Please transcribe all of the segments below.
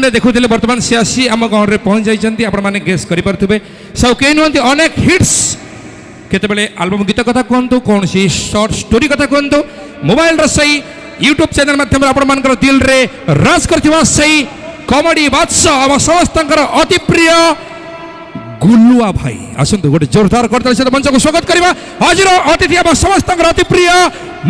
रे देखुले वर्तमान से आसी आम गाँव में पहुँच जाइए आपण मैंने गेस करें सब कई नुहति अनेक हिट्स केतबेले आल्बम गीत कथा कहतु कौन सी शॉर्ट स्टोरी कथा कहतु मोबाइल सही यूट्यूब चैनल माध्यम आपण मान दिल रे राज करथिबा सही कॉमेडी बादशाह आम समस्त अति प्रिय गुलुआ भाई आसतु गोटे जोरदार करताली सहित मंच को स्वागत करवा आज अतिथि आम समस्त अति प्रिय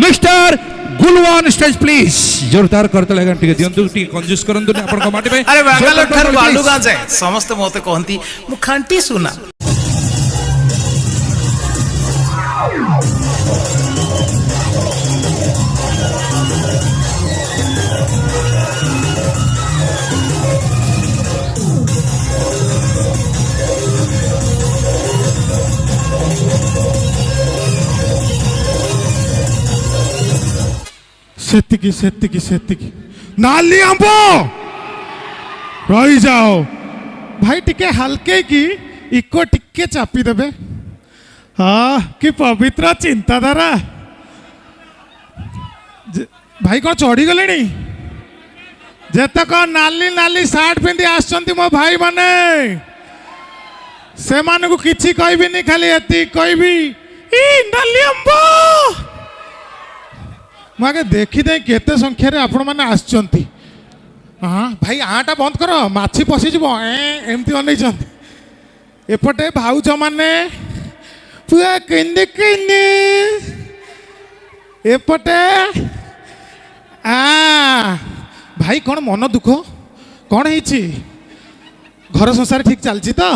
मिस्टर गुलुआ ऑन स्टेज प्लीज जोरदार करताली टिके दियंतु टिके कंजूस करंतु आपण को माटी पे अरे बांगालोर थार बालुगा जाए समस्त मते कहंती मु खांटी सुना सेतिकी सेतिकी सेतिकी नाली आंबो रही जाओ भाई टिके हल्के की इको टिके चापी देबे हाँ कि पवित्र चिंताधारा भाई कौन चढ़ी गले जेतक नाली नाली सार्ट पिंधि आसछंती मो भाई माने से मानकु किछि कहबिनी खाली एति कहबी ई नाली आंबो मुझे देखीदे केते संख्यार आपण मैंने आसचंती हाँ भाई आटा बंद कर माछी पशिज एमती अन एपटे भाउज मैंने पूरा किंदे किंदे एपटे भाई कौन मन दुख कौन है घर संसार ठीक चलती तो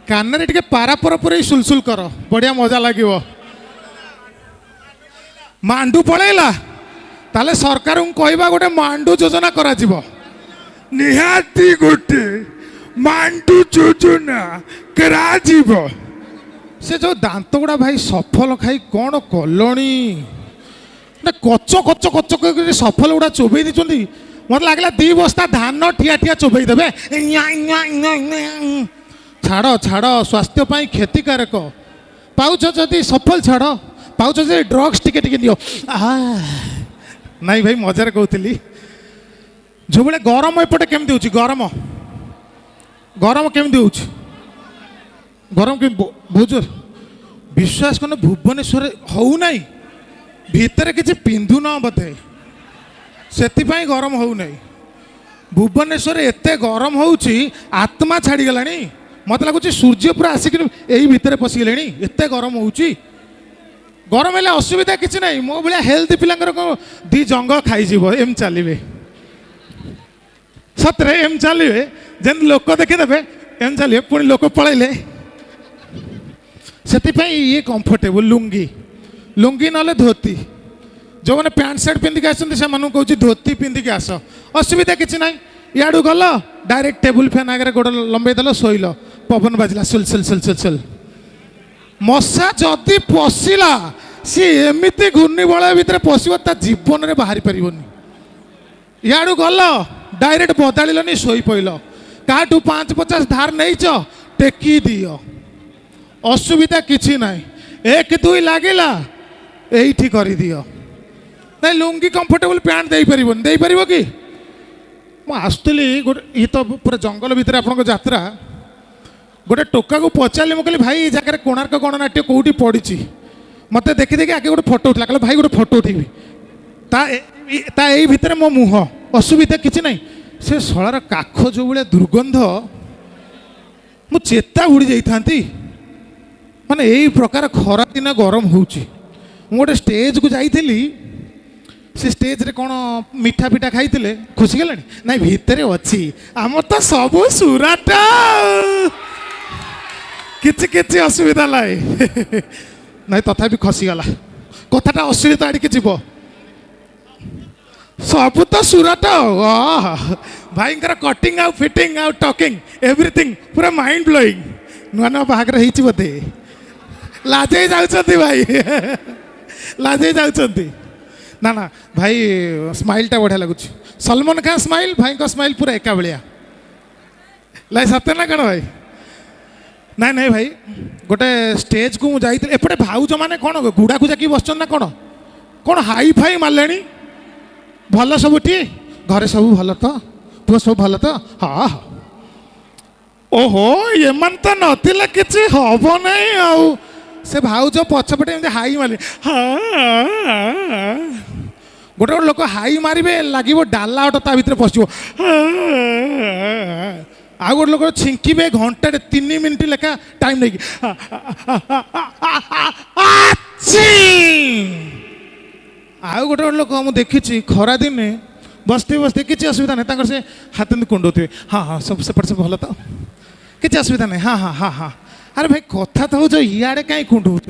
कान रे पारा पर सुलसुल कर बढ़िया मजा लगे मांडू पड़ेला ताले सरकार कहवा गोटे मांडू योजना करा निहाती गोटे मांडू योजना करा से जो दांत गुड़ा भाई सफल खाई कौन कलोनी ना कच कच कच कर सफल गुड़ा चोबई दी मत लगला 2 बस्ता धान ठिया ठिया चोबई देवे छाड़ छाड़ स्वास्थ्य क्षतिकारक पाउच जदि सफल छाड़ पाउच जे ड्रग्स टिके टिके दियो नहीं भाई मजार कहती जो बड़े गरम एपटे केमती होची गरम गरम केमती होची गरम के बहुत जोर विश्वास करना भुवनेश्वर हो नहीं भितर किसी पिंधु न बोधे से गरम हो नहीं भुवनेश्वर एते गरम होची आत्मा छाड़ी गलानी मत लगुच सूर्य पूरा आसिक यही भितर पशिगले एते गरम होची गरम है असुविधा किसी ना मो भाया हेल्थ पिलांकर 2 जंग खाई एम चलिए सतरे एम चलिए जेन लोक देखीदे एम चलिए पुणी लोक पलैले से ये कंफर्टेबल लुंगी लुंगी ना धोती जो मैंने पैंट सार्ट पिंधिक आसमान कौच धोती पिंधिक आस असुविधा किसी ना इाड़ू गल डायरेक्ट टेबुल फैन आगे गोड़ लंबे देल शोल पवन बाजिला सुल सुल सुल सुल सुल मशा जदि पशिला सी एमती घूर्णिबलय भितर पशिब ता जीवन में बाहरी पारिबनी इाड़ू गल डायरेक्ट बदाड़नी शोई पइल काठू 5-50 धार नहीं टेकी दियो असुविधा किसी ना 1-2 लगिला यही कर दियो नहीं लुंगी कंफर्टेबल पैंट दे पार कि मुझे गोटे ये तो पूरा जंगल भितर आपन यात्रा गोटे टोका को पचारि मुझे भाई जगह कोणार्क गणनाट्य कौटी पड़ी मत देखी देखी आगे गोटे फोटो उठला भाई गोटे फोटो उठेबी ता यही भितर मो मुह असुविधा किसी ना से शलार काख जो भाया दुर्गंध मु चेता उड़ी जाती माने यही प्रकार खरा दिन गरम होची गोटे स्टेज को जाइली से स्टेज रे कौन मीठा पिठा खाई खुशी गला ना भितर अच्छी आम तो सब सुराट किसी असुविधा लाई ना तथापि खसीगला कथाटा अश्लीलता आड़के जीव सब तो सुराट भाई कटिंग आउ फिटिंग आउ टॉकिंग एवरीथिंग पूरा माइंड ब्लोइंग नुआ नुआ बाहागर होती बोधे लाजे जाउछंती भाई लाजे जाउछंती ना ना भाई स्माइलटा बढ़िया लगुच सलमान खान स्माइल भाई का स्माइल पूरा एका भाया लाई सत्य ना कण भाई ना नहीं भाई गोटे स्टेज को मुझे एपटे भाउज मैंने कौन गुड़ा को जाकि बस ना कौन कौन हाई फाई मारे भल सबुठी घरे सब भल तो ପୁଅ ସବୁ ଭଲ ତ? ହଁ ହଁ। ଓହୋ ଏମାନେ ତ ନଥିଲେ କିଛି ହବ ନାହିଁ ଆଉ। ସେ ଭାଉଜ ପଛପଟେ ଏମିତି ହାଇ ମାରି ଗୋଟେ ଗୋଟେ ଲୋକ ହାଇ ମାରିବେ ଲାଗିବ ଡାଲା ଅଟ ତା ଭିତରେ ପଶିବ। ଆଉ ଗୋଟେ ଲୋକ ଛିଙ୍କିବେ ଘଣ୍ଟାଟେ 3 ମିନିଟ୍ ଲେଖା ଟାଇମ୍ ନେଇକି। ଆଉ ଗୋଟେ ଗୋଟେ ଲୋକ ମୁଁ ଦେଖିଛି ଖରାଦିନେ ବସିଥିବେ ବସିଥିବେ କିଛି ଅସୁବିଧା ନାହିଁ ତାଙ୍କର ସେ ହାତ ଏମିତି କୁଣ୍ଡଉଥିବେ। ହଁ ହଁ ସବୁ ସେପଟେ ସବୁ ଭଲ ତ କିଛି ଅସୁବିଧା ନାହିଁ। ହଁ ହଁ ହଁ ହଁ। ଆରେ ଭାଇ କଥା ତ ହେଉଛ ଇଆଡ଼େ କାହିଁ କୁଣ୍ଡଉଛ?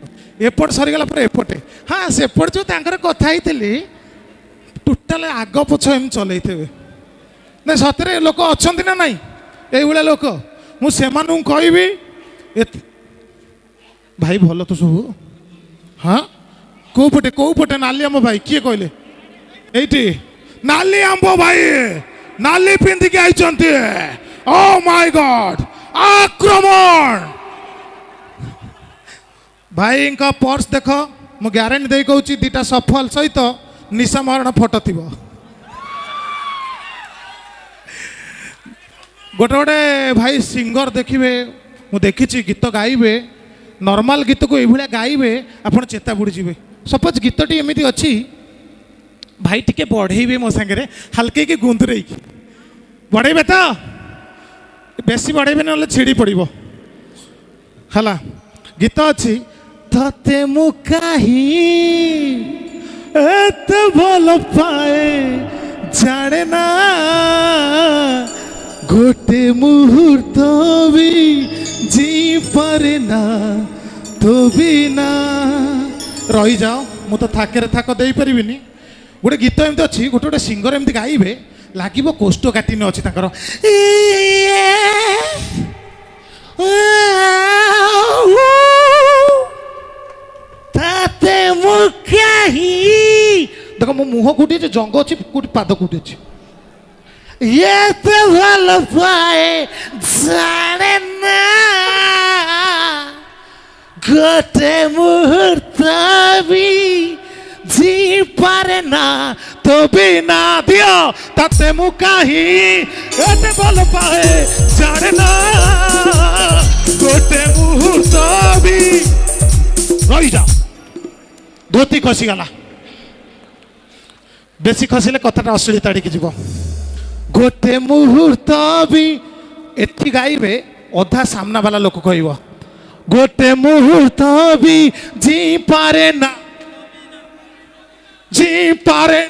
ଏପଟେ ସରିଗଲା ପରେ ଏପଟେ। ହଁ ସେପଟେ ଯେଉଁ ତାଙ୍କର କଥା ହେଇଥିଲି ଟୋଟାଲ ଆଗ ପଛ ଏମିତି ଚଲେଇଥିବେ। ନାଇଁ ସତରେ ଲୋକ ଅଛନ୍ତି ନା ନାଇଁ ଏଇଭଳିଆ ଲୋକ? ମୁଁ ସେମାନଙ୍କୁ କହିବି ଭାଇ ଭଲ ତ ସବୁ? ହଁ କୋଉ ପଟେ ନାଲି ଆମ୍ବ ଭାଇ କିଏ କହିଲେ? ଏଇଠି ନାଲି ଆମ୍ବ ଭାଇ ନାଲି ପିନ୍ଧିକି ଆଇଛନ୍ତି। ଓ ମାଇ ଗଡ୍ ଆକ୍ରମଣ। ଭାଇଙ୍କ ପର୍ସ ଦେଖ ମୁଁ ଗ୍ୟାରେଣ୍ଟି ଦେଇ କହୁଛି 2ଟା ସଫଲ ସହିତ ନିଶା ମରଣ ଫଟୋ ଥିବ। ଗୋଟେ ଗୋଟେ ଭାଇ ସିଙ୍ଗର ଦେଖିବେ ମୁଁ ଦେଖିଛି ଗୀତ ଗାଇବେ ନର୍ମାଲ ଗୀତକୁ ଏଇଭଳିଆ ଗାଇବେ ଆପଣ ଚେତା ବୁଡ଼ିଯିବେ। ସପୋଜ ଗୀତଟି ଏମିତି ଅଛି ଭାଇ ଟିକେ ବଢ଼େଇବେ ମୋ ସାଙ୍ଗରେ ହାଲକେଇକି ଗୁନ୍ଦୁରେଇକି ବଢ଼େଇବେ ତ ବେଶୀ ବଢ଼େଇବେ ନହେଲେ ଛିଡ଼ି ପଡ଼ିବ ହେଲା। ଗୀତ ଅଛି ତତେ ମୁଁ କାହିଁ ଏତେ ଭଲ ପାଏ ଜାଣେ ନା ଗୋଟେ ମୁହୂର୍ତ୍ତ ବି ଜିପାରେ ନା ତୋ ବିନା। ରହିଯାଅ ମୁଁ ତ ଥାକରେ ଥାକ ଦେଇପାରିବିନି। ଗୋଟେ ଗୀତ ଏମିତି ଅଛି ଗୋଟେ ଗୋଟେ ସିଙ୍ଗର ଏମିତି ଗାଇବେ ଲାଗିବ କୋଷ୍ଠ କାଟିନ ଅଛି ତାଙ୍କର। ତାତେ ମୁଁ କାହିଁ ଦେଖ ମୋ ମୁହଁ କୋଉଠି ଅଛି ଜଙ୍ଗ ଅଛି କୋଉଠି ପାଦ କୋଉଠି ଅଛି। ଏତେ ଭଲ ପାଏ ଜାଣେ ନା ଗୋଟେ ମୁହୂର୍ତ୍ତ ବି ଜିପାରେ ନା ତୋ ବିନା। ଦିଅ ତାତେ ମୁଁ କାହିଁ ଏତେ ଭଲ ପାଏ ଜାଣେ ନା ଗୋଟେ ମୁହୂର୍ତ୍ତ ବି। ରହିଯାଅ ଧୋତି ଖସିଗଲା ବେଶୀ ଖସିଲେ କଥାଟା ଅଶ୍ଳୀଳତା ଆଡ଼ିକି ଯିବ। ଗୋଟେ ମୁହୂର୍ତ୍ତ ବି ଏଠି ଗାଇବେ ଅଧା ସାମ୍ନା ବାଲା ଲୋକ କହିବ ଗୋଟେ ମୁହୂର୍ତ୍ତ ବି ଜିପାରେ ନା ଜିପାରେ।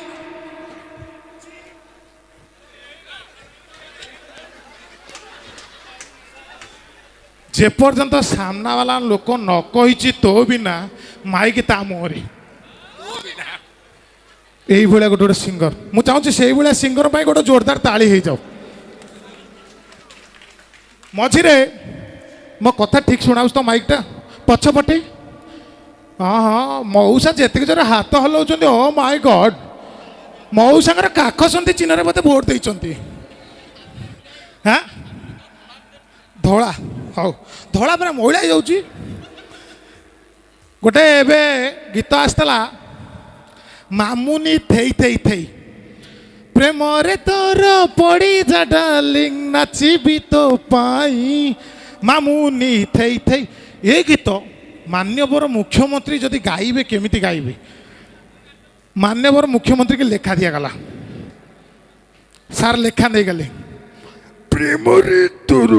ଯେପର୍ଯ୍ୟନ୍ତ ସାମ୍ନା ବାଲା ଲୋକ ନ କହିଛି ତୋ ବିନା ମାଇକି ତା ମୁହଁରେ এইভଳିଆ ଗୋଟେ ଗୋଟେ ସିଙ୍ଗର ମୁଁ ଚାହୁଁଛି ସେଇଭଳିଆ ସିଙ୍ଗର ପାଇଁ ଗୋଟେ ଜୋରଦାର ତାଳି ହେଇଯାଉ। ମଝିରେ ମୋ କଥା ଠିକ୍ ଶୁଣାଉଛି ତ ମାଇକଟା ପଛପଟେ? ହଁ ହଁ ମଉସା ଯେତିକି ଜୋରେ ହାତ ହଲାଉଛନ୍ତି ଓ ମାଇ ଗଡ୍ ମଉସାଙ୍କର କାଖସନ୍ତି ଚିହ୍ନରେ ମୋତେ ଭୋଟ ଦେଇଛନ୍ତି। ହଁ ଧଳା ହଉ ଧଳା ପୁରା ମଇଳା ହେଇଯାଉଛି। ଗୋଟେ ଏବେ ଗୀତ ଆସିଥିଲା ମାମୁନି ଥେଇ ଥେଇ ଥେଇ ପ୍ରେମରେ ତୋର ପଡ଼ିଯା ଡାର୍ଲିଂ ନାଚିବି ତୋ ପାଇଁ ମାମୁନି ଥେଇ ଥେଇ। ଏ ଗୀତ ମାନ୍ୟବର ମୁଖ୍ୟମନ୍ତ୍ରୀ ଯଦି ଗାଇବେ କେମିତି ଗାଇବେ? ମାନ୍ୟବର ମୁଖ୍ୟମନ୍ତ୍ରୀକି ଲେଖା ଦିଆଗଲା ସାର୍ ଲେଖା ନେଇଗଲେ ପ୍ରେମରେ ତୋର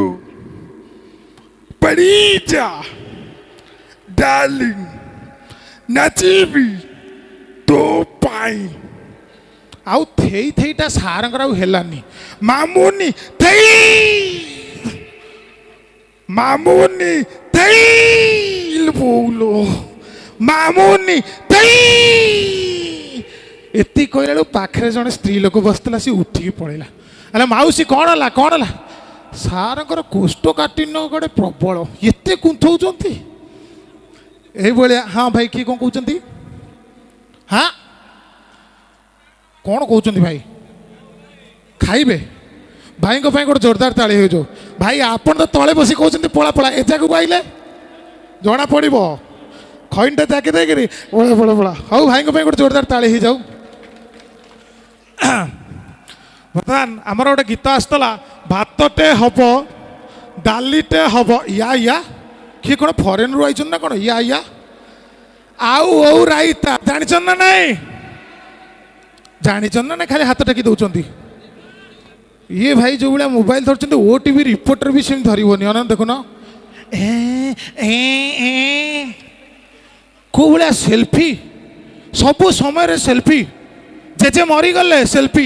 ପଡ଼ିଯା ଡାର୍ଲିଂ ନାଚିବି ତୋ ପାଇଁ। ଆଉ ଥେଇ ଥେଇଟା ସାରଙ୍କର ଆଉ ହେଲାନି ମାମୁନି ଥେଇ ମାମୁନି ଥେଇ ବୋଉଲୋ ମାମୁନି ଥେଇ। ଏତିକି କହିଲା ବେଳକୁ ପାଖରେ ଜଣେ ସ୍ତ୍ରୀ ଲୋକ ବସିଥିଲା ସେ ଉଠିକି ପଳେଇଲା। ହେଲେ ମାଉସୀ କ'ଣ ହେଲା କ'ଣ ହେଲା? ସାରଙ୍କର କୋଷ୍ଠକାଠିନ୍ୟ ଗୋଟେ ପ୍ରବଳ ଏତେ କୁନ୍ଥଉଛନ୍ତି ଏଇଭଳିଆ। ହଁ ଭାଇ କିଏ କ'ଣ କହୁଛନ୍ତି? ହଁ କ'ଣ କହୁଛନ୍ତି ଭାଇ? ଖାଇବେ ଭାଇଙ୍କ ପାଇଁ ଗୋଟେ ଜୋରଦାର ତାଳି ହେଇଯାଉ। ଭାଇ ଆପଣ ତ ତଳେ ବସି କହୁଛନ୍ତି ପଳା ପଳା ଏ ଜାଗାକୁ ଆଇଲେ ଜଣା ପଡ଼ିବ ଖଇନଟା ଜାକି ଦେଇକିରି ପଳା ପଳା ପଳା। ହଉ ଭାଇଙ୍କ ପାଇଁ ଗୋଟେ ଜୋରଦାର ତାଳି ହେଇଯାଉ। ବର୍ତ୍ତମାନ ଆମର ଗୋଟେ ଗୀତ ଆସିଥିଲା, ଭାତଟେ ହବ ଡାଲିଟେ ହବ ୟା କିଏ କ'ଣ ଫରେନରୁ ଆଇଛନ୍ତି ନା କ'ଣ ୟା ଆଉ ରାଇତା ଜାଣିଛନ୍ତି ନା ନାଇଁ? ଜାଣିଛନ୍ତି ନା ନାଇଁ? ଖାଲି ହାତ ଟେକି ଦଉଛନ୍ତି। ଇଏ ଭାଇ ଯୋଉ ଭଳିଆ ମୋବାଇଲ ଧରୁଛନ୍ତି, OTV ରିପୋର୍ଟର ବି ସେମିତି ଧରିବନି। ଅନା ଦେଖୁନ କୋଉ ଭଳିଆ ସେଲ୍ଫି, ସବୁ ସମୟରେ ସେଲ୍ଫି। ଜେଜେ ମରିଗଲେ ସେଲ୍ଫି